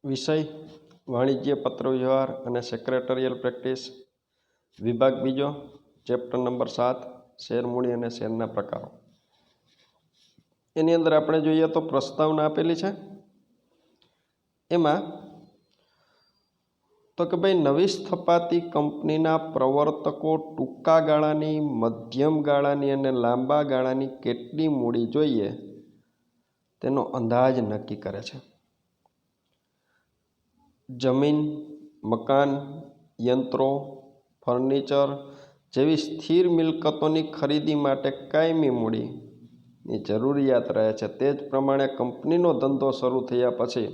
વિષય વાણિજ્ય પત્ર વ્યવહાર અને સેક્રેટરીયલ પ્રેક્ટિસ વિભાગ બીજો ચેપ્ટર નંબર 7 શેર મૂડી અને શેરના પ્રકારો. એની અંદર આપણે જોઈએ તો પ્રસ્તાવના આપેલી છે. એમાં તો કે ભાઈ નવી સ્થપાતી કંપનીના પ્રવર્તકો ટૂંકા ગાળાની, મધ્યમ ગાળાની અને લાંબા ગાળાની કેટલી મૂડી જોઈએ તેનો અંદાજ નક્કી કરે છે. જમીન, મકાન, યંત્રો, ફર્નિચર જેવી સ્થિર મિલકતોની ખરીદી માટે કાયમી મૂડીની જરૂરિયાત રહે છે. તે જ પ્રમાણે કંપનીનો ધંધો શરૂ થયા પછી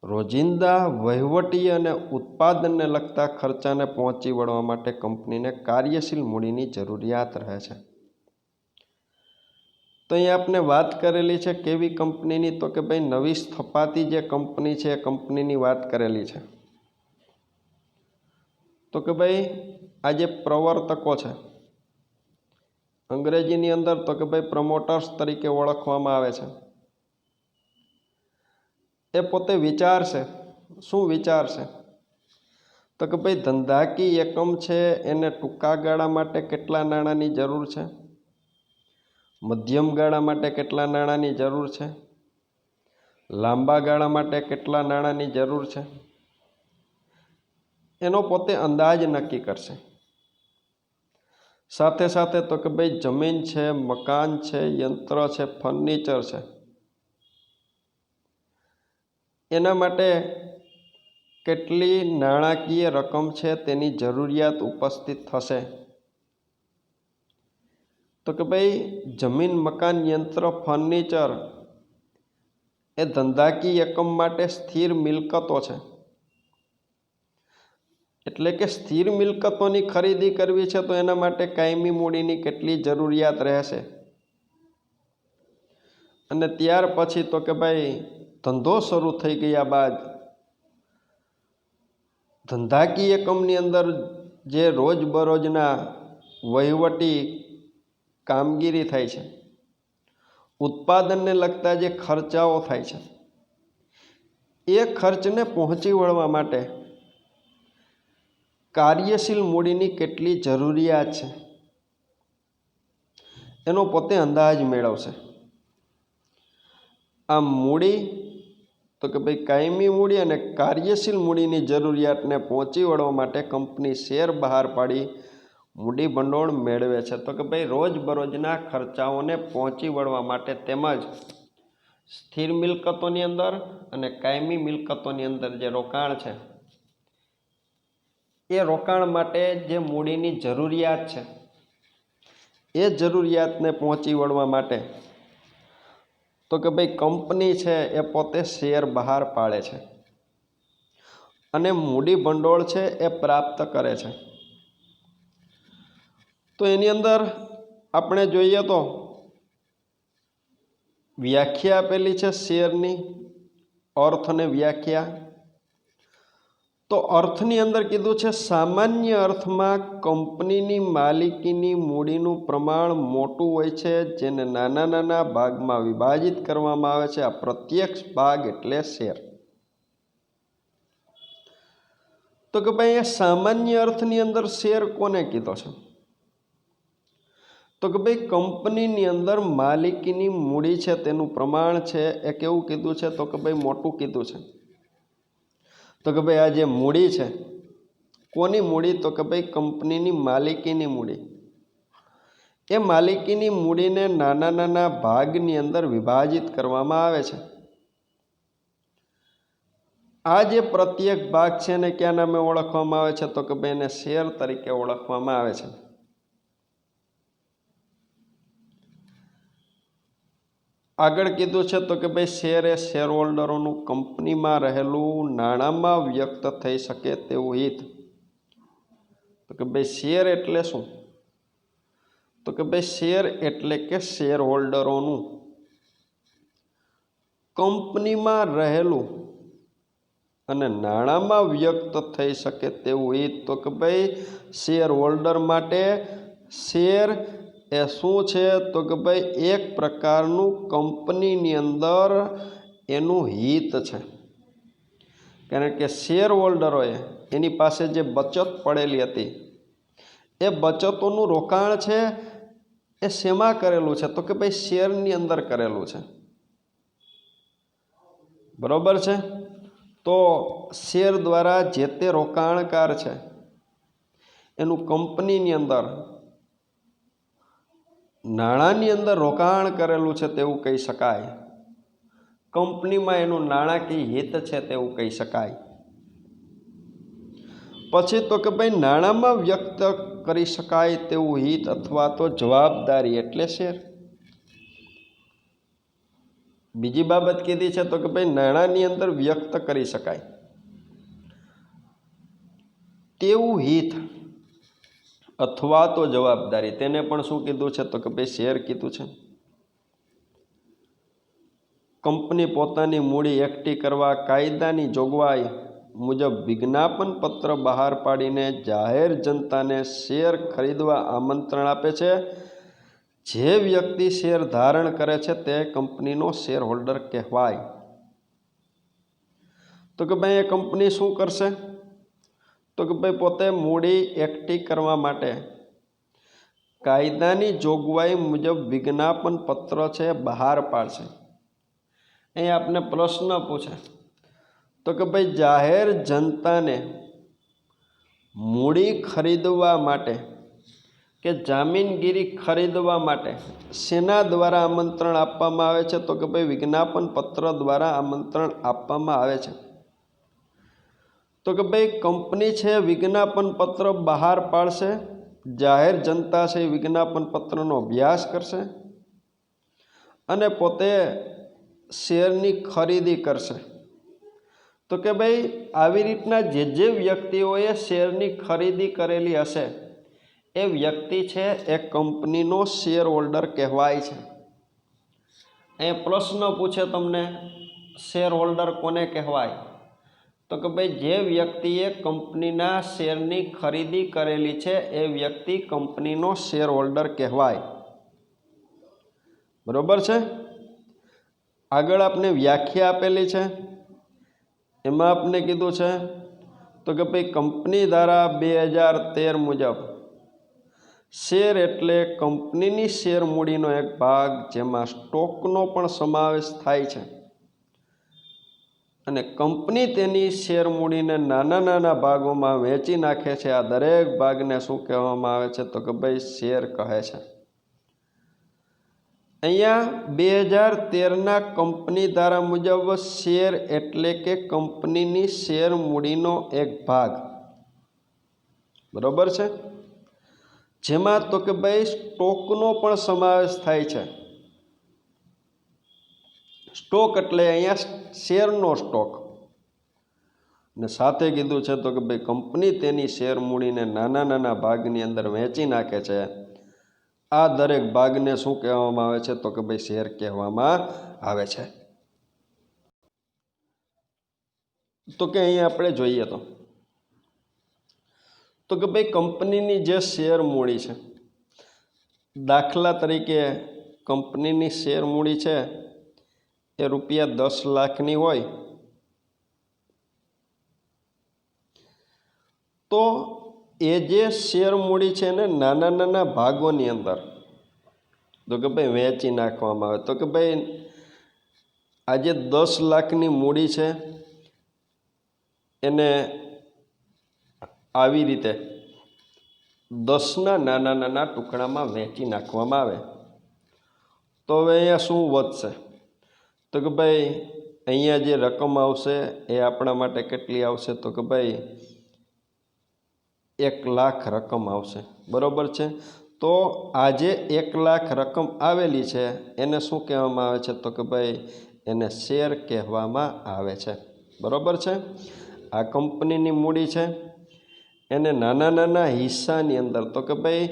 રોજિંદા વહીવટી અને ઉત્પાદનને લગતા ખર્ચાને પહોંચી વળવા માટે કંપનીને કાર્યશીલ મૂડીની જરૂરિયાત રહે છે. તો અહીંયા આપણે વાત કરેલી છે કેવી કંપનીની, તો કે ભાઈ નવી સ્થપાતી જે કંપની છે એ કંપનીની વાત કરેલી છે. તો કે ભાઈ આ જે પ્રવર્તકો છે અંગ્રેજીની અંદર તો કે ભાઈ પ્રમોટર્સ તરીકે ઓળખવામાં આવે છે. એ પોતે વિચારશે. શું વિચારશે? તો કે ભાઈ ધંધાકીય એકમ છે એને ટૂંકા ગાળા માટે કેટલા નાણાંની જરૂર છે, મધ્યમ ગાળા માટે કેટલા નાણાંની જરૂર છે, લાંબા ગાળા માટે કેટલા નાણાંની જરૂર છે, એનો પોતે અંદાજ નક્કી કરશે. સાથે સાથે તો કે ભાઈ જમીન છે, મકાન છે, યંત્ર છે, ફર્નિચર છે, એના માટે કેટલી નાણાકીય રકમ છે તેની જરૂરિયાત ઉપસ્થિત થશે. તો કે ભાઈ જમીન, મકાન, યંત્ર, ફર્નિચર એ ધંધાકીય એકમ માટે સ્થિર મિલકતો છે. એટલે કે સ્થિર મિલકતોની ખરીદી કરવી છે તો એના માટે કાયમી મૂડીની કેટલી જરૂરિયાત રહેશે. અને ત્યાર પછી તો કે ભાઈ ધંધો શરૂ થઈ ગયા બાદ ધંધાકીય એકમની અંદર જે રોજબરોજના વહીવટી કામગીરી થાય છે, ઉત્પાદનને લગતા જે ખર્ચાઓ થાય છે, એ ખર્ચને પહોંચી વળવા માટે કાર્યશીલ મૂડીની કેટલી જરૂરિયાત છે એનો પોતે અંદાજ મેળવશે. આ મૂડી તો કે ભાઈ કાયમી મૂડી અને કાર્યશીલ મૂડીની જરૂરિયાતને પહોંચી વળવા માટે કંપની શેર બહાર પાડી મૂડી ભંડોળ મેળવે છે. તો કે ભાઈ રોજબરોજના ખર્ચાઓને પહોંચી વળવા માટે તેમજ સ્થિર મિલકતોની અંદર અને કાયમી મિલકતોની અંદર જે રોકાણ છે એ રોકાણ માટે જે મૂડીની જરૂરિયાત છે એ જરૂરિયાતને પહોંચી વળવા માટે તો કે ભાઈ કંપની છે એ પોતે શેર બહાર પાડે છે અને મૂડી ભંડોળ છે એ પ્રાપ્ત કરે છે. તો એની અંદર આપણે જોઈએ તો વ્યાખ્યા આપેલી છે શેરની, અર્થ અને વ્યાખ્યા. તો અર્થની અંદર કીધું છે સામાન્ય અર્થમાં કંપનીની માલિકીની મૂડીનું પ્રમાણ મોટું હોય છે જેને નાના નાના ભાગમાં વિભાજિત કરવામાં આવે છે. આ પ્રત્યક્ષ ભાગ એટલે શેર. તો કે ભાઈ સામાન્ય અર્થની અંદર શેર કોને કીધો છે? તો કે ભાઈ કંપનીની અંદર માલિકીની મૂડી છે તેનું પ્રમાણ છે એ કેવું કીધું છે? તો કે ભાઈ મોટું કીધું છે. તો કે ભાઈ આ જે મૂડી છે કોની મૂડી? તો કે ભાઈ કંપનીની માલિકીની મૂડી. એ માલિકીની મૂડીને નાના નાના ભાગની અંદર વિભાજિત કરવામાં આવે છે. આ જે પ્રત્યેક ભાગ છે એને કયા નામે ઓળખવામાં આવે છે? તો કે ભાઈ એને શેર તરીકે ઓળખવામાં આવે છે. આગળ કીધું છે તો કે ભાઈ શેર એ શેર હોલ્ડરોનું કંપનીમાં રહેલું નાણાંમાં વ્યક્ત થઈ શકે તેવું હિત. તો કે ભાઈ શેર એટલે શું? તો કે ભાઈ શેર એટલે કે શેર હોલ્ડરોનું કંપનીમાં રહેલું અને નાણાંમાં વ્યક્ત થઈ શકે તેવું હિત. તો કે ભાઈ શેર હોલ્ડર માટે શેર એ શું છે? તો કે ભાઈ એક પ્રકારનું કંપનીની અંદર એનું હિત છે. કારણ કે શેર હોલ્ડરોએ એની પાસે જે બચત પડેલી હતી એ બચતોનું રોકાણ છે એ શેમાં કરેલું છે? તો કે ભાઈ શેરની અંદર કરેલું છે, બરોબર છે। તો શેર દ્વારા જે તે રોકાણકાર છે એનું કંપનીની અંદર નાણાંની અંદર રોકાણ કરેલું છે તેવું કહી શકાય, કંપનીમાં એનું નાણાકીય હિત છે તેવું કહી શકાય। પછી તો કે ભાઈ નાણાંમાં વ્યક્ત કરી શકાય તેવું હિત અથવા તો જવાબદારી એટલે શેર। બીજી બાબત કીધી છે તો કે ભાઈ નાણાંની અંદર વ્યક્ત કરી શકાય તેવું હિત અથવા તો જવાબદારી, તેને પણ શું કીધું છે? તો કે ભાઈ શેર કીધું છે। કંપની પોતાની મૂડી એકઠી કરવા કાયદાની જોગવાઈ મુજબ વિજ્ઞાપન પત્ર બહાર પાડીને જાહેર જનતાને શેર ખરીદવા આમંત્રણ આપે છે। જે વ્યક્તિ શેર ધારણ કરે છે તે કંપનીનો શેર હોલ્ડર કહેવાય। તો કે ભાઈ એ કંપની શું કરશે? તો કે ભાઈ પોતે મૂડી એકઠી કરવા માટે કાયદાની જોગવાઈ મુજબ વિજ્ઞાપન પત્ર છે બહાર પાડશે। અહીં આપને પ્રશ્ન પૂછે તો કે ભાઈ જાહેર જનતાને મૂડી ખરીદવા માટે કે જામીનગીરી ખરીદવા માટે શેના દ્વારા આમંત્રણ આપવામાં આવે છે? તો કે ભાઈ વિજ્ઞાપન પત્ર દ્વારા આમંત્રણ આપવામાં આવે છે। તો કે ભાઈ કંપની છે વિજ્ઞાપન પત્ર બહાર પાડશે, જાહેર જનતા છે વિજ્ઞાપન પત્રનો અભ્યાસ કરશે અને પોતે શેરની ખરીદી કરશે। તો કે ભાઈ આવી રીતના જે વ્યક્તિઓએ શેરની ખરીદી કરેલી હશે એ વ્યક્તિ છે એ કંપનીનો શેર હોલ્ડર કહેવાય છે। એ પ્રશ્ન પૂછે તમને શેર હોલ્ડર કોને કહેવાય? તો કે ભાઈ જે વ્યક્તિએ કંપનીના શેરની ખરીદી કરેલી છે એ વ્યક્તિ કંપનીનો શેર હોલ્ડર કહેવાય, બરોબર છે। આગળ આપને વ્યાખ્યા આપેલી છે, એમાં આપને કીધું છે તો કે ભાઈ કંપની ધારા 2013 મુજબ શેર એટલે કંપનીની શેર મૂડીનો એક ભાગ જેમાં સ્ટોકનો પણ સમાવેશ થાય છે અને કંપની તેની શેર મૂડીને નાના નાના ભાગોમાં વહેંચી નાખે છે। આ દરેક ભાગને શું કહેવામાં આવે છે? તો કે ભાઈ શેર કહે છે। અહીંયા 2013ના કંપની ધારા મુજબ શેર એટલે કે કંપનીની શેર મૂડીનો એક ભાગ, બરોબર છે, જેમાં તો કે ભાઈ સ્ટોકનો પણ સમાવેશ થાય છે। સ્ટોક એટલે અહીંયા શેરનો સ્ટોક, ને સાથે કીધું છે તો કે ભાઈ કંપની તેની શેર મૂડીને નાના નાના ભાગની અંદર વહેંચી નાખે છે। આ દરેક ભાગને શું કહેવામાં આવે છે? તો કે ભાઈ શેર કહેવામાં આવે છે। તો કે અહીંયા આપણે જોઈએ તો કે ભાઈ કંપનીની જે શેર મૂડી છે, દાખલા તરીકે કંપનીની શેર મૂડી છે એ ₹10 લાખની હોય તો એ જે શેર મૂડી છે એને નાના નાના ભાગોની અંદર તો કે ભાઈ વહેંચી નાખવામાં આવે। તો કે ભાઈ આજે 10 લાખની મૂડી છે એને આવી રીતે 10ના નાના નાના ટુકડામાં વહેંચી નાખવામાં આવે તો હવે અહીંયા શું વધશે? તો કે ભાઈ અહીંયા જે રકમ આવશે એ આપણા માટે કેટલી આવશે? તો કે ભાઈ 1 લાખ રકમ આવશે, બરોબર છે। તો આજે 1 લાખ રકમ આવેલી છે એને શું કહેવામાં આવે છે? તો કે ભાઈ એને શેર કહેવામાં આવે છે, બરોબર છે। આ કંપનીની મૂડી છે એને નાના નાના હિસ્સાની અંદર તો કે ભાઈ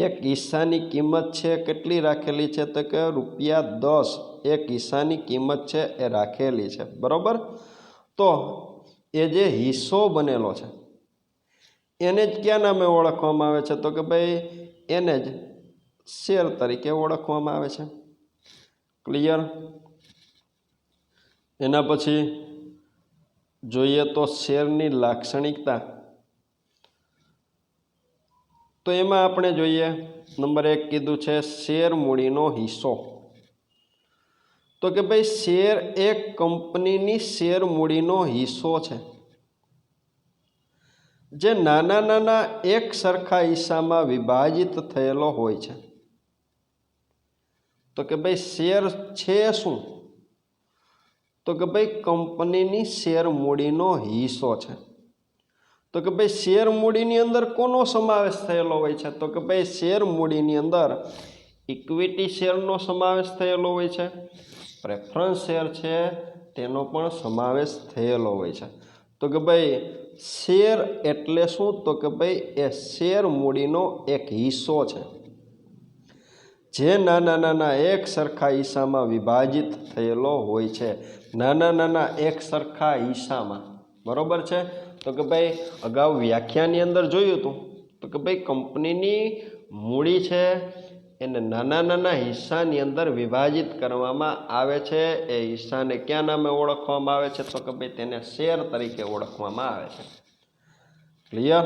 એક હિસ્સાની કિંમત છે કેટલી રાખેલી છે? તો કે ₹10 એક હિસ્સાની કિંમત છે એ રાખેલી છે, બરોબર। તો એ જે હિસ્સો બનેલો છે એને જ ક્યાં નામે ઓળખવામાં આવે છે? તો કે ભાઈ એને જ શેર તરીકે ઓળખવામાં આવે છે, ક્લિયર। એના પછી જોઈએ તો શેરની લાક્ષણિકતા, તો એમાં આપણે જોઈએ નંબર 1 કીધું છે શેર મૂડીનો હિસ્સો. તો કે ભાઈ શેર એક કંપનીની શેર મૂડીનો હિસ્સો છે જે નાના નાના એક સરખા હિસ્સામાં વિભાજિત થયેલો હોય છે. તો કે ભાઈ શેર છે શું? તો કે ભાઈ કંપનીની શેર મૂડીનો હિસ્સો છે. તો કે ભાઈ શેર મૂડીની અંદર કોનો સમાવેશ થયેલો હોય છે? તો કે ભાઈ શેર મૂડીની અંદર ઇક્વિટી શેરનો સમાવેશ થયેલો હોય છે, પ્રેફરન્સ શેર છે તેનો પણ સમાવેશ થયેલો હોય છે. તો કે ભાઈ શેર એટલે શું? તો કે ભાઈ એ શેર મૂડીનો એક હિસ્સો છે જે નાના નાના એક સરખા હિસ્સામાં વિભાજિત થયેલો હોય છે. નાના નાના એક સરખા હિસ્સામાં, બરોબર છે. તો કે ભાઈ અગાઉ વ્યાખ્યાની અંદર જોયું હતું તો કે ભાઈ કંપનીની મૂડી છે એને નાના નાના હિસ્સાની અંદર વિભાજિત કરવામાં આવે છે. એ હિસ્સાને ક્યાં નામે ઓળખવામાં આવે છે? તો કે ભાઈ તેને શેર તરીકે ઓળખવામાં આવે છે. ક્લિયર?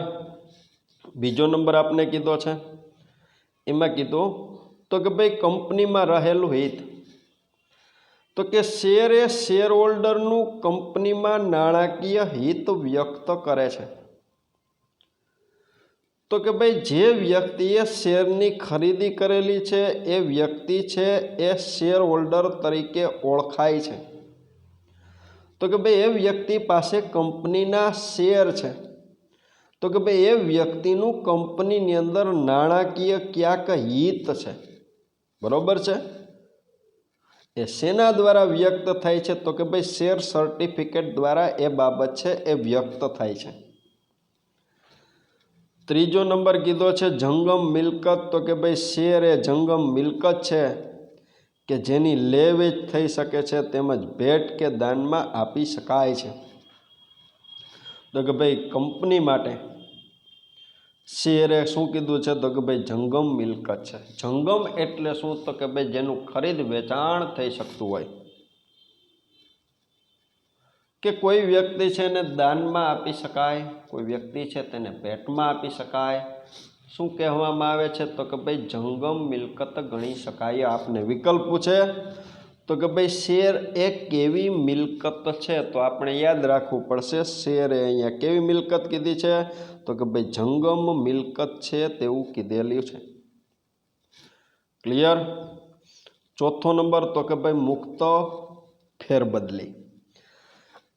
બીજો નંબર આપને કીધો છે, એમાં કીધું તો કે ભાઈ કંપનીમાં રહેલું હિત. તો કે શેર એ શેર હોલ્ડરનું કંપનીમાં નાણાકીય હિત વ્યક્ત કરે છે. તો કે ભાઈ જે વ્યક્તિએ શેરની ખરીદી કરેલી છે એ વ્યક્તિ છે એ શેર હોલ્ડર તરીકે ઓળખાય છે. તો કે ભાઈ એ વ્યક્તિ પાસે કંપનીના શેર છે. તો કે ભાઈ એ વ્યક્તિનું કંપનીની અંદર નાણાકીય ક્યાંક હિત છે. બરોબર છે? એ શેના દ્વારા વ્યક્ત થાય છે? તો કે ભાઈ શેર સર્ટિફિકેટ દ્વારા એ બાબત છે એ વ્યક્ત થાય છે. ત્રીજો નંબર કીધો છે જંગમ મિલકત. તો કે ભાઈ શેર એ જંગમ મિલકત છે કે જેની લે વેચ થઈ શકે છે તેમજ ભેટ કે દાનમાં આપી શકાય છે. તો કે ભાઈ કંપની માટે શેર એ શું કીધું છે? તો કે ભાઈ જંગમ મિલકત છે. જંગમ એટલે શું? તો કે ભાઈ જેનું ખરીદ વેચાણ થઈ શકતું હોય, કે કોઈ વ્યક્તિ છે એને દાનમાં આપી શકાય, કોઈ વ્યક્તિ છે તેને ભેટમાં આપી શકાય. શું કહેવામાં આવે છે? તો કે ભાઈ જંગમ મિલકત ગણી શકાય. આપને વિકલ્પ પૂછે તો કે ભાઈ શેર એ કેવી મિલકત છે? તો આપણે યાદ રાખવું પડશે શેર એ અહીંયા કેવી મિલકત કીધી છે? તો કે ભાઈ જંગમ મિલકત છે તેવું કીધેલું છે. ક્લિયર? ચોથો નંબર તો કે ભાઈ મુક્ત ફેરબદલી.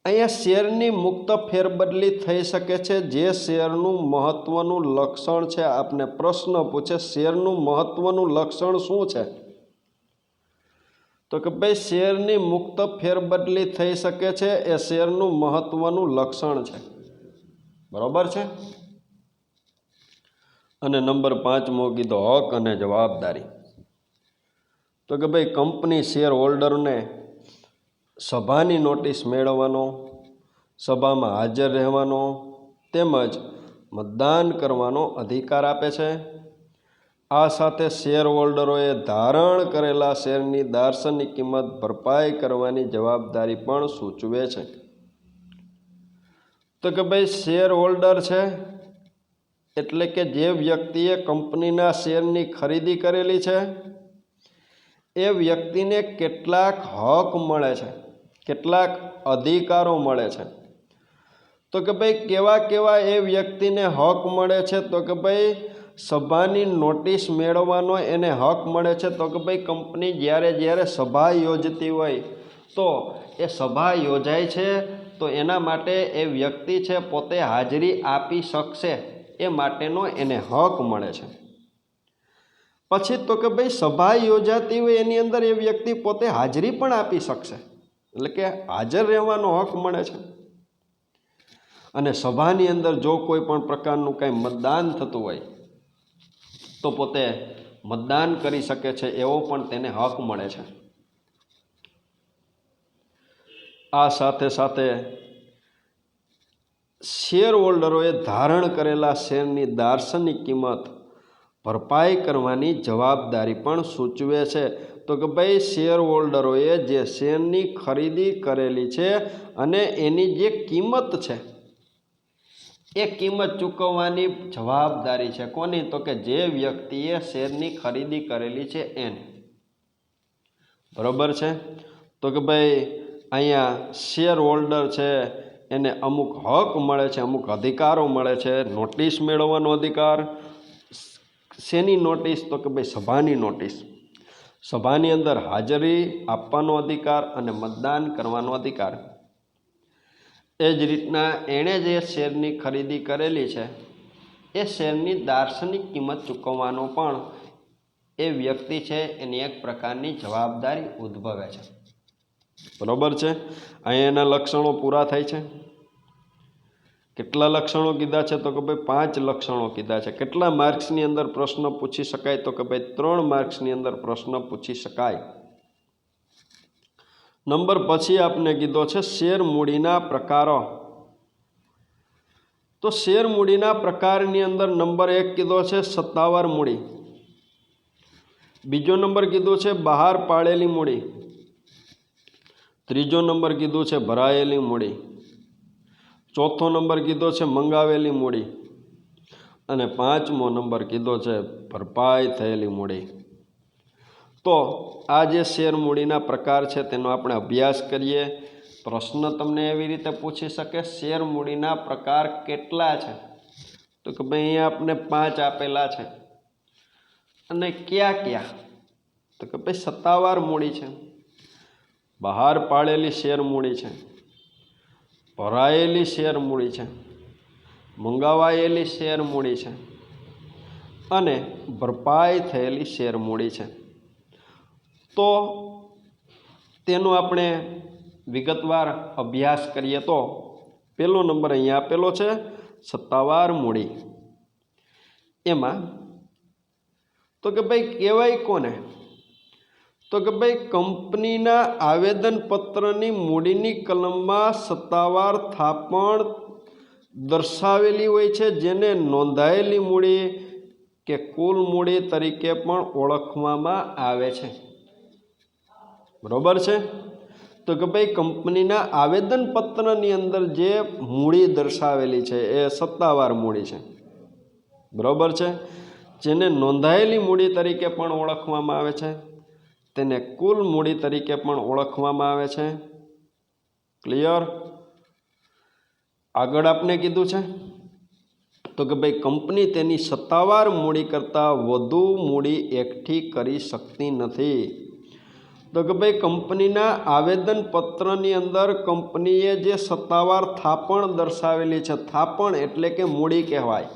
અહીંયા શેરની મુક્ત ફેરબદલી થઈ શકે છે જે શેરનું મહત્વનું લક્ષણ છે. આપને પ્રશ્ન પૂછે શેરનું મહત્વનું લક્ષણ શું છે? તો કે ભાઈ શેરની મુક્ત ફેરબદલી થઈ શકે છે એ શેરનું મહત્વનું લક્ષણ છે. બરોબર છે? અને નંબર 5મો કીધો હક અને જવાબદારી. તો કે ભાઈ કંપની શેર હોલ્ડરને સભાની નોટિસ મેળવવાનો, સભામાં હાજર રહેવાનો તેમજ મતદાન કરવાનો અધિકાર આપે છે. આ સાથે શેર હોલ્ડરોએ ધારણ કરેલા શેરની દાર્શનિક કિંમત ભરપાઈ કરવાની જવાબદારી પણ સૂચવે છે. તો કે ભાઈ શેર હોલ્ડર છે એટલે કે જે વ્યક્તિએ કંપનીના શેરની ખરીદી કરેલી છે એ વ્યક્તિને કેટલાક હક મળે છે, કેટલાક અધિકારો મળે છે. તો કે ભાઈ કેવા કેવા એ વ્યક્તિને હક મળે છે? તો કે ભાઈ સભાની નોટિસ મેળવવાનો એને હક મળે છે. તો કે ભાઈ કંપની જ્યારે સભા યોજતી હોય તો એ સભા યોજાય છે તો એના માટે એ વ્યક્તિ છે પોતે હાજરી આપી શકશે એ માટેનો એને હક મળે છે. પછી તો કે ભાઈ સભા યોજાતી હોય એની અંદર એ વ્યક્તિ પોતે હાજરી પણ આપી શકશે, એટલે કે હાજર રહેવાનો હક મળે છે. અને સભાની અંદર જો કોઈ પણ પ્રકારનું કંઈ મતદાન થતું હોય તો પોતે મતદાન કરી શકે છે એવો પણ તેને હક મળે છે. આ સાથે સાથે શેર હોલ્ડરોએ ધારણ કરેલા શેરની દાર્શનિક કિંમત ભરપાઈ કરવાની જવાબદારી પણ સૂચવે છે. તો કે ભાઈ શેર હોલ્ડરોએ જે શેરની ખરીદી કરેલી છે અને એની જે કિંમત છે એ કિંમત ચૂકવવાની જવાબદારી છે કોની? તો કે જે વ્યક્તિએ શેરની ખરીદી કરેલી છે એને. બરોબર છે? તો કે ભાઈ અહીંયા શેર હોલ્ડર છે એને અમુક હક મળે છે, અમુક અધિકારો મળે છે. નોટિસ મેળવવાનો અધિકાર. શેની નોટિસ? તો કે ભાઈ સભાની નોટિસ. સભાની અંદર હાજરી આપવાનો અધિકાર અને મતદાન કરવાનો અધિકાર. એ જ રીતના એણે જે શેરની ખરીદી કરેલી છે એ શેરની દાર્શનિક કિંમત ચૂકવવાનો પણ એ વ્યક્તિ છે એની એક પ્રકારની જવાબદારી ઉદ્ભવે છે. બરોબર છે? અહીંયા એના લક્ષણો પૂરા થાય છે. કેટલા લક્ષણો કીધા છે? તો કે ભાઈ 5 લક્ષણો કીધા છે. કેટલા માર્ક્સની અંદર પ્રશ્ન પૂછી શકાય? તો કે ભાઈ 3 માર્ક્સની અંદર પ્રશ્ન પૂછી શકાય. નંબર પછી આપને કીધો છે શેર મૂડીના પ્રકારો. તો શેર મૂડીના પ્રકારની અંદર નંબર 1 કીધો છે સત્તાવાર મૂડી. બીજો નંબર કીધો છે બહાર પાડેલી મૂડી. ત્રીજો નંબર કીધું છે ભરાયેલી મૂડી. ચોથો નંબર કીધો છે મંગાવેલી મૂડી. અને 5મો નંબર કીધો છે ભરપાઈ થયેલી મૂડી. તો આ જે શેર મૂડીના પ્રકાર છે તેનો આપણે અભ્યાસ કરીએ. પ્રશ્ન તમને એવી રીતે પૂછી શકે શેર મૂડીના પ્રકાર કેટલા છે? તો કે ભાઈ અહીંયા આપણે 5 આપેલા છે. અને કયા કયા? તો કે ભાઈ સત્તાવાર મૂડી છે, બહાર પાડેલી શેર મૂડી છે, ભરાયેલી શેર મૂડી છે, મંગાવાયેલી શેર મૂડી છે અને ભરપાઈ થયેલી શેર મૂડી છે. તો તેનો આપણે વિગતવાર અભ્યાસ કરીએ તો પહેલો નંબર અહીંયા આપેલો છે સત્તાવાર મૂડી. એમાં તો કે ભાઈ કહેવાય કોને? તો કે ભાઈ કંપનીના આવેદનપત્રની મૂડીની કલમમાં સત્તાવાર થાપણ દર્શાવેલી હોય છે જેને નોંધાયેલી મૂડી કે કુલ મૂડી તરીકે પણ ઓળખવામાં આવે છે. બરોબર છે? તો કે ભાઈ કંપનીના આવેદનપત્રની અંદર જે મૂડી દર્શાવેલી છે એ સત્તાવાર મૂડી છે. બરોબર છે? જેને નોંધાયેલી મૂડી તરીકે પણ ઓળખવામાં આવે છે, તેને કુલ મૂડી તરીકે પણ ઓળખવામાં આવે છે. ક્લિયર? આગળ આપણે કીધું છે તો કે ભાઈ કંપની તેની સત્તાવાર મૂડી કરતાં વધુ મૂડી એકઠી કરી શકતી નથી. તો કે ભાઈ કંપનીના આવેદનપત્રની અંદર કંપનીએ જે સત્તાવાર થાપણ દર્શાવેલી છે, થાપણ એટલે કે મૂડી કહેવાય,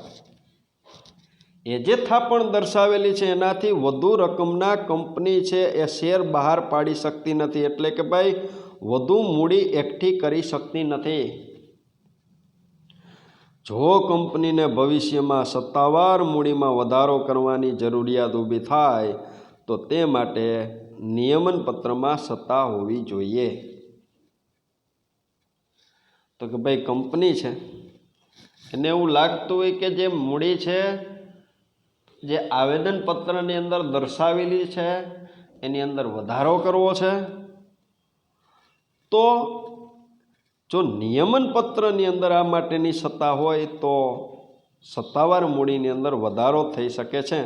એ જે થાપણ દર્શાવેલી છે એનાથી વધુ રકમના કંપની છે એ શેર બહાર પાડી શકતી નથી. એટલે કે ભાઈ વધુ મૂડી એકઠી કરી શકતી નથી. જો કંપનીને ભવિષ્યમાં સત્તાવાર મૂડીમાં વધારો કરવાની જરૂરિયાત ઊભી થાય તો તે માટે નિયમન પત્રમાં સત્તા હોવી જોઈએ. તો કે ભાઈ કંપની છે એને એવું લાગતું હોય કે જે મૂડી છે જે આવેદનપત્રની અંદર દર્શાવેલી છે એની અંદર વધારો કરવો છે, તો જો નિયમન પત્રની અંદર આ માટેની સત્તા હોય તો સત્તાવાર મૂડીની અંદર વધારો થઈ શકે છે.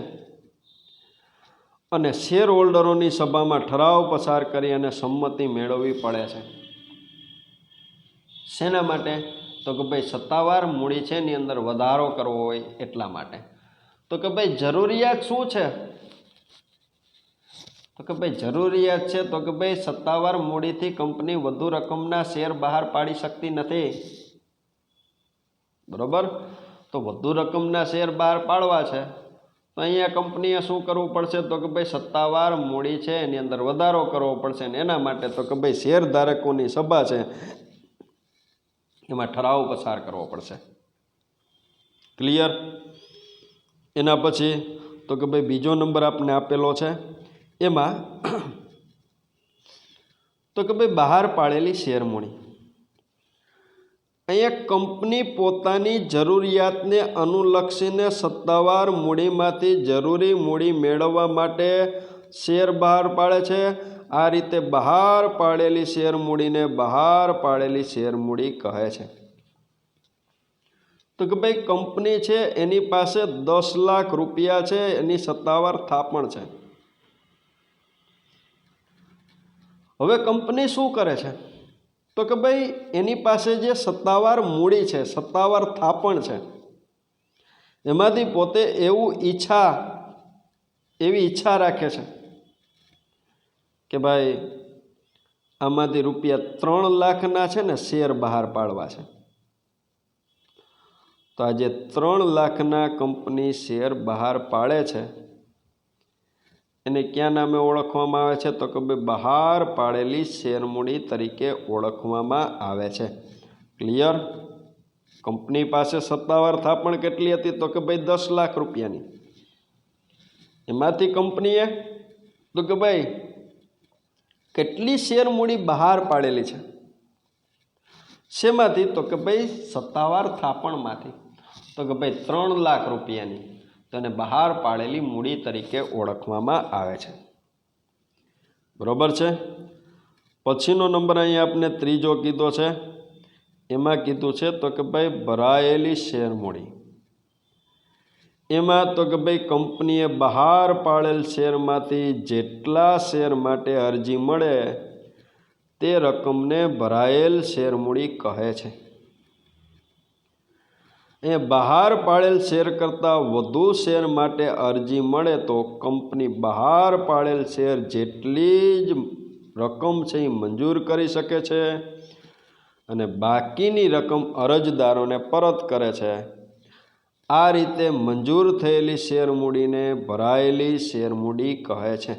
અને શેર હોલ્ડરોની સભામાં ઠરાવ પસાર કરી અને સંમતિ મેળવવી પડે છે. શેના માટે? તો કે ભાઈ સત્તાવાર મૂડી છે એની અંદર વધારો કરવો હોય એટલા માટે. તો કે ભાઈ જરૂરિયાત શું છે? તો કે ભાઈ જરૂરિયાત છે તો કે ભાઈ સત્તાવાર મૂડીથી કંપની વધુ રકમના શેર બહાર પાડી શકતી નથી. બરોબર? તો વધુ રકમના શેર બહાર પાડવા છે તો અહીંયા કંપનીએ શું કરવું પડશે? તો કે ભાઈ સત્તાવાર મૂડી છે એની અંદર વધારો કરવો પડશે. ને એના માટે તો કે ભાઈ શેર ધારકોની સભા છે એમાં ઠરાવ પસાર કરવો પડશે. ક્લિયર? એના પછી તો કે ભાઈ બીજો નંબર આપને આપેલો છે એમાં તો કે ભાઈ બહાર પાડેલી શેર મૂડી. અહીંયા કંપની પોતાની જરૂરિયાતને અનુલક્ષીને સત્તાવાર મૂડીમાંથી જરૂરી મૂડી મેળવવા માટે શેર બહાર પાડે છે। આ રીતે બહાર પાડેલી શેર મૂડીને બહાર પાડેલી શેર મૂડી કહે છે। તો કે ભાઈ કંપની છે એની પાસે 10 લાખ રૂપિયા છે, એની સત્તાવાર થાપણ છે। હવે કંપની શું કરે છે તો કે ભાઈ એની પાસે જે સત્તાવાર મૂડી છે, સત્તાવાર થાપણ છે, એમાંથી પોતે એવી ઈચ્છા રાખે છે કે ભાઈ આમાંથી રૂપિયા 3 લાખના છે ને શેર બહાર પાડવા છે। તો આજે 3 લાખના કંપની શેર બહાર પાડે છે એને ક્યાં નામે ઓળખવામાં આવે છે તો કે ભાઈ બહાર પાડેલી શેર મૂડી તરીકે ઓળખવામાં આવે છે। ક્લિયર? કંપની પાસે સત્તાવાર થાપણ કેટલી હતી તો કે ભાઈ 10 લાખ રૂપિયાની। એમાંથી કંપનીએ તો કે ભાઈ કેટલી શેર મૂડી બહાર પાડેલી છે, શેમાંથી તો કે ભાઈ સત્તાવાર થાપણમાંથી, તો કે ભાઈ 3 લાખ રૂપિયાની, તો એને બહાર પાડેલી મૂડી તરીકે ઓળખવામાં આવે છે। બરોબર છે। પછીનો નંબર અહીંયા આપણે ત્રીજો કીધો છે, એમાં કીધું છે તો કે ભાઈ ભરાયેલી શેર મૂડી। એમાં તો કે ભાઈ કંપનીએ બહાર પાડેલ શેરમાંથી જેટલા શેર માટે અરજી મળે તે રકમને ભરાયેલ શેર મૂડી કહે છે। એ બહાર પાડેલ શેર કરતાં વધુ શેર માટે અરજી મળે તો કંપની બહાર પાડેલ શેર જેટલી જ રકમ છે એ મંજૂર કરી શકે છે અને બાકીની રકમ અરજદારોને પરત કરે છે। આ રીતે મંજૂર થયેલી શેર મૂડીને ભરાયેલી શેર મૂડી કહે છે।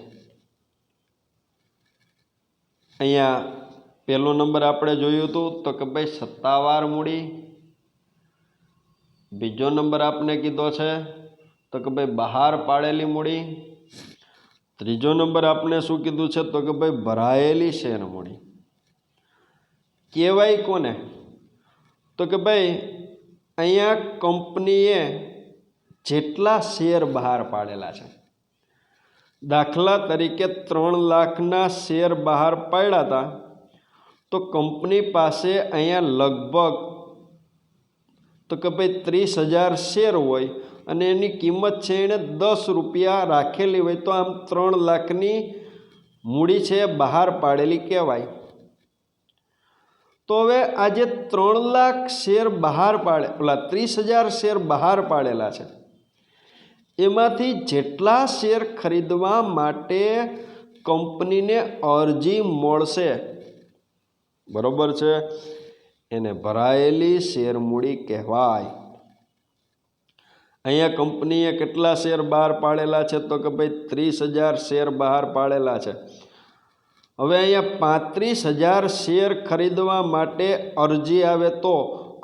અહીંયા પહેલો નંબર આપણે જોયું હતું તો કે ભાઈ સત્તાવાર મૂડી, બીજો નંબર આપણે કીધો છે તો કે ભાઈ બહાર પાડેલી મૂડી, ત્રીજો નંબર આપણે શું કીધું છે તો કે ભાઈ ભરાયેલી શેર મૂડી। કહેવાય કોને તો કે ભાઈ અહીંયા કંપનીએ જેટલા શેર બહાર પાડેલા છે, દાખલા તરીકે 3 લાખના શેર બહાર પાડ્યા હતા તો કંપની પાસે અહીંયા લગભગ તો કે ભાઈ 30,000 શેર હોય અને એની કિંમત છે એણે 10 રૂપિયા રાખેલી હોય, તો આમ 3 લાખની મૂડી છે બહાર પાડેલી કહેવાય। તો હવે આજે 3 લાખ શેર બહાર 30,000 શેર બહાર પાડેલા છે, એમાંથી જેટલા શેર ખરીદવા માટે કંપનીને અરજી મળશે, બરોબર છે, એને ભરાયેલી શેર મૂડી કહેવાય। અહીંયા કંપનીએ કેટલા શેર બહાર પાડેલા છે તો કે ભાઈ 30,000 શેર બહાર પાડેલા છે। હવે અહીંયા 35,000 શેર ખરીદવા માટે અરજી આવે તો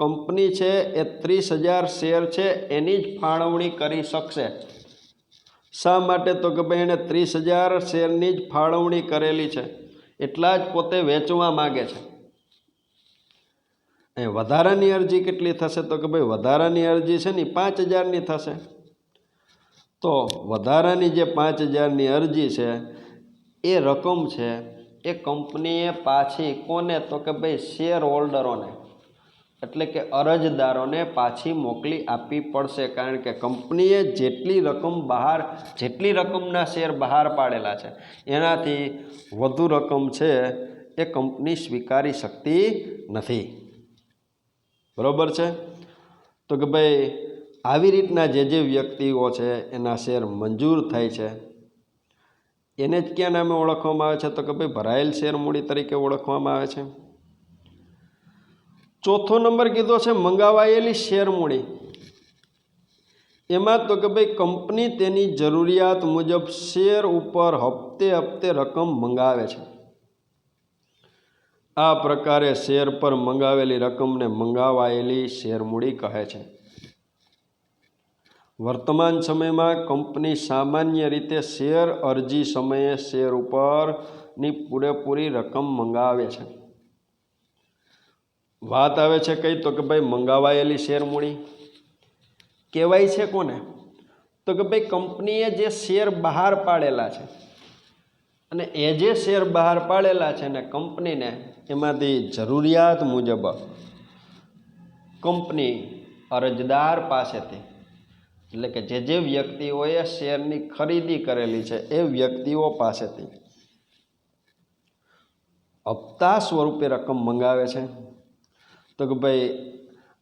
કંપની છે એ 30,000 શેર છે એની જ ફાળવણી કરી શકશે। શા માટે તો કે ભાઈ એણે 30,000 શેરની જ ફાળવણી કરેલી છે, એટલા જ પોતે વેચવા માગે છે। એ વધારાની અરજી કેટલી થશે તો કે ભાઈ વધારાની અરજી છે ને 5,000ની થશે। તો વધારાની જે 5,000ની અરજી છે એ રકમ છે એ કંપનીએ પાછી કોને તો કે ભાઈ શેર હોલ્ડરોને, એટલે કે અરજદારોને પાછી મોકલી આપવી પડશે, કારણ કે કંપનીએ જેટલી રકમના શેર બહાર પાડેલા છે એનાથી વધુ રકમ છે એ કંપની સ્વીકારી શકતી નથી। બરોબર છે। તો કે ભાઈ આવી રીતના જે વ્યક્તિઓ છે એના શેર મંજૂર થાય છે એને જ ક્યાં નામે ઓળખવામાં આવે છે તો કે ભાઈ ભરાયેલ શેર મૂડી તરીકે ઓળખવામાં આવે છે। ચોથો નંબર કીધો છે મંગાવાયેલી શેર મૂડી। એમાં તો કે ભાઈ કંપની તેની જરૂરિયાત મુજબ શેર ઉપર હપ્તે રકમ મંગાવે છે। આ પ્રકારે શેર પર મંગાવેલી રકમને મંગાવાયેલી શેર મૂડી કહે છે। વર્તમાન સમયમાં કંપની સામાન્ય રીતે શેર અરજી સમયે શેર ઉપરની પૂરેપૂરી રકમ મંગાવે છે। વાત આવે છે કઈ તો કે ભાઈ મંગાવાયેલી શેર મૂડી કહેવાય છે કોને તો કે ભાઈ કંપનીએ જે શેર બહાર પાડેલા છે અને એ જે શેર બહાર પાડેલા છે ને કંપનીને એમાંથી જરૂરિયાત મુજબ કંપની અરજદાર પાસેથી, એટલે કે જે વ્યક્તિઓએ શેરની ખરીદી કરેલી છે એ વ્યક્તિઓ પાસેથી હપ્તા સ્વરૂપે રકમ મંગાવે છે. તો કે ભાઈ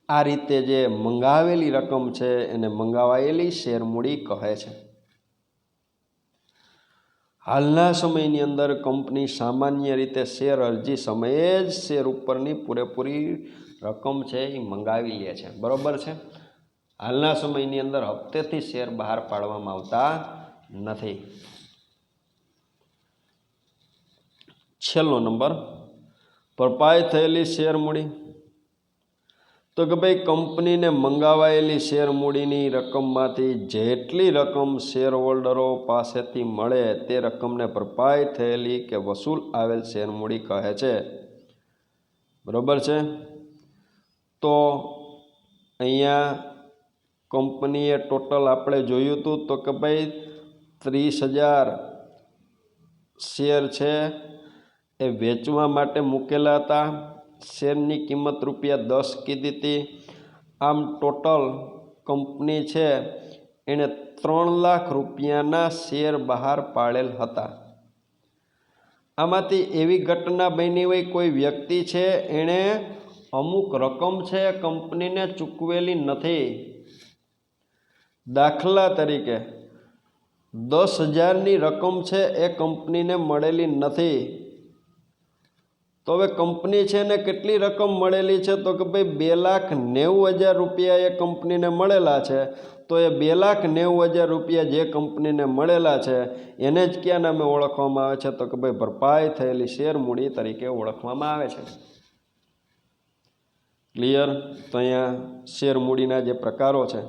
આ રીતે જે મંગાવેલી રકમ છે એને મંગાવાયેલી શેર મૂડી કહે છે. હાલના સમયની અંદર કંપની સામાન્ય રીતે શેર અરજી સમયે જ શેર ઉપરની પૂરેપૂરી રકમ છે એ મંગાવી લે છે. બરાબર છે. હાલના સમયની અંદર હપ્તેથી શેર બહાર પાડવામાં આવતા નથી. છેલ્લો નંબર, ભરપાઈ થયેલી શેર મૂડી. તો કે ભાઈ કંપનીને મંગાવાયેલી શેર મૂડીની રકમમાંથી જેટલી રકમ શેર હોલ્ડરો પાસેથી મળે તે રકમને ભરપાઈ થયેલી કે વસૂલ આવેલ શેર મૂડી કહે છે. બરાબર છે. તો અહીંયા કંપનીએ ટોટલ આપણે જોયું હતું તો કે ભાઈ 30,000 શેર છે એ વેચવા માટે મૂકેલા હતા. શેરની કિંમત ₹10 કીધી હતી. આમ ટોટલ કંપની છે એણે 3 લાખ રૂપિયાના શેર બહાર પાડેલ હતા. આમાંથી એવી ઘટના બની હોય, કોઈ વ્યક્તિ છે એણે અમુક રકમ છે કંપનીને ચૂકવેલી નથી. દાખલા તરીકે 10,000ની રકમ છે એ કંપનીને મળેલી નથી. તો હવે કંપની છે ને કેટલી રકમ મળેલી છે તો કે ભાઈ 2,90,000 રૂપિયા એ કંપનીને મળેલા છે. તો એ 2,90,000 રૂપિયા જે કંપનીને મળેલા છે એને જ ક્યાં નામે ઓળખવામાં આવે છે તો કે ભાઈ ભરપાઈ થયેલી શેર મૂડી તરીકે ઓળખવામાં આવે છે. ક્લિયર? તો અહીંયા શેર મૂડીના જે પ્રકારો છે,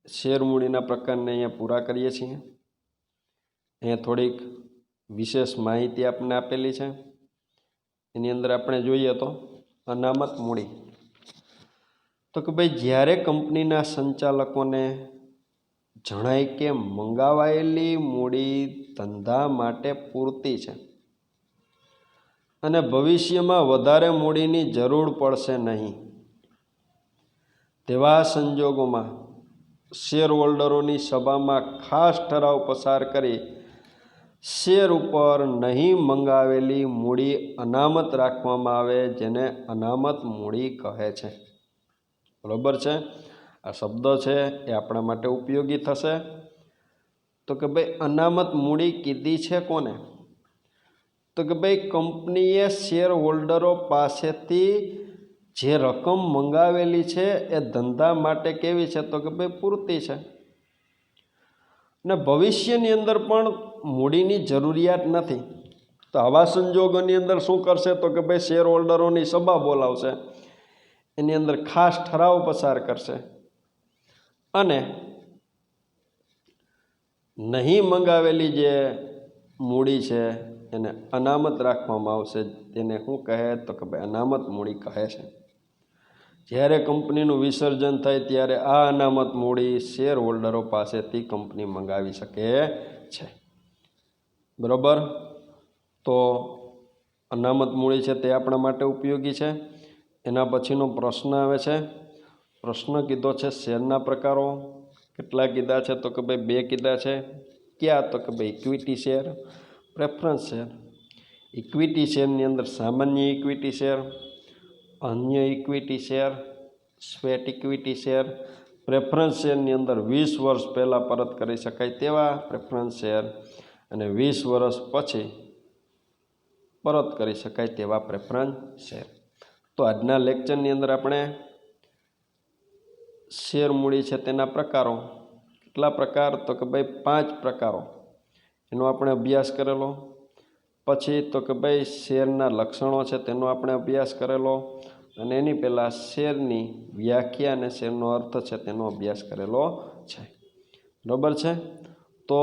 શેર મૂડીના પ્રકારને અહીંયા પૂરા કરીએ છીએ. અહીંયા થોડીક વિશેષ માહિતી આપણને આપેલી છે. એની અંદર આપણે જોઈએ તો અનામત મૂડી. તો કે ભાઈ જ્યારે કંપનીના સંચાલકોને જણાય કે મંગાવાયેલી મૂડી ધંધા માટે પૂરતી છે અને ભવિષ્યમાં વધારે મૂડીની જરૂર પડશે નહીં, તેવા સંજોગોમાં શેર હોલ્ડરોની સભામાં ખાસ ઠરાવ પસાર કરી શેર ઉપર નહીં મંગાવેલી મૂડી અનામત રાખવામાં આવે, જેને અનામત મૂડી કહે છે. બરાબર છે. આ શબ્દ છે એ આપણા માટે ઉપયોગી થશે. તો કે ભાઈ અનામત મૂડી કીધી છે કોને? તો કે ભાઈ કંપનીએ શેર હોલ્ડરો પાસેથી જે રકમ મંગાવેલી છે એ ધંધા માટે કેવી છે તો કે ભાઈ પૂરતી છે ને ભવિષ્યની અંદર પણ મૂડીની જરૂરિયાત નથી. તો આવા સંજોગોની અંદર શું કરશે તો કે ભાઈ શેર હોલ્ડરોની સભા બોલાવશે, એની અંદર ખાસ ઠરાવ પસાર કરશે અને નહીં મંગાવેલી જે મૂડી છે એને અનામત રાખવામાં આવશે. તેને શું કહે તો કે ભાઈ અનામત મૂડી કહે છે. જ્યારે કંપનીનું વિસર્જન થાય ત્યારે આ અનામત મૂડી શેર હોલ્ડરો પાસેથી કંપની મંગાવી શકે છે. બરાબર? તો અનામત મૂડી છે તે આપણા માટે ઉપયોગી છે. એના પછીનો પ્રશ્ન આવે છે. પ્રશ્ન કીધો છે શેરના પ્રકારો. કેટલા કીધા છે તો કે ભાઈ 2 કીધા છે. ક્યાં તો કે ભાઈ equity share, preference share. Equity શેરની અંદર સામાન્ય ઇક્વિટી શેર, અન્ય equity share, sweat equity share. Preference શેરની અંદર 20 વર્ષ પહેલાં પરત કરી શકાય તેવા પ્રેફરન્સ શેર અને 20 વર્ષ પછી પરત કરી શકાય તેવા પ્રેફરન્સ શેર. તો આજના લેક્ચરની અંદર આપણે શેર મૂડી છે તેના પ્રકારો, કેટલા પ્રકાર તો કે ભાઈ 5 પ્રકારો, એનો આપણે અભ્યાસ કરેલો. પછી તો કે ભાઈ શેરના લક્ષણો છે તેનો આપણે અભ્યાસ કરેલો અને એની પહેલાં શેરની વ્યાખ્યા અને શેરનો અર્થ છે તેનો અભ્યાસ કરેલો છે. બરાબર છે. તો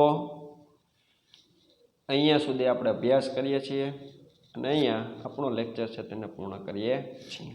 અહીંયા સુધી આપણે અભ્યાસ કરીએ છીએ અને અહીંયા આપણો લેક્ચર છે તેને પૂર્ણ કરીએ છીએ.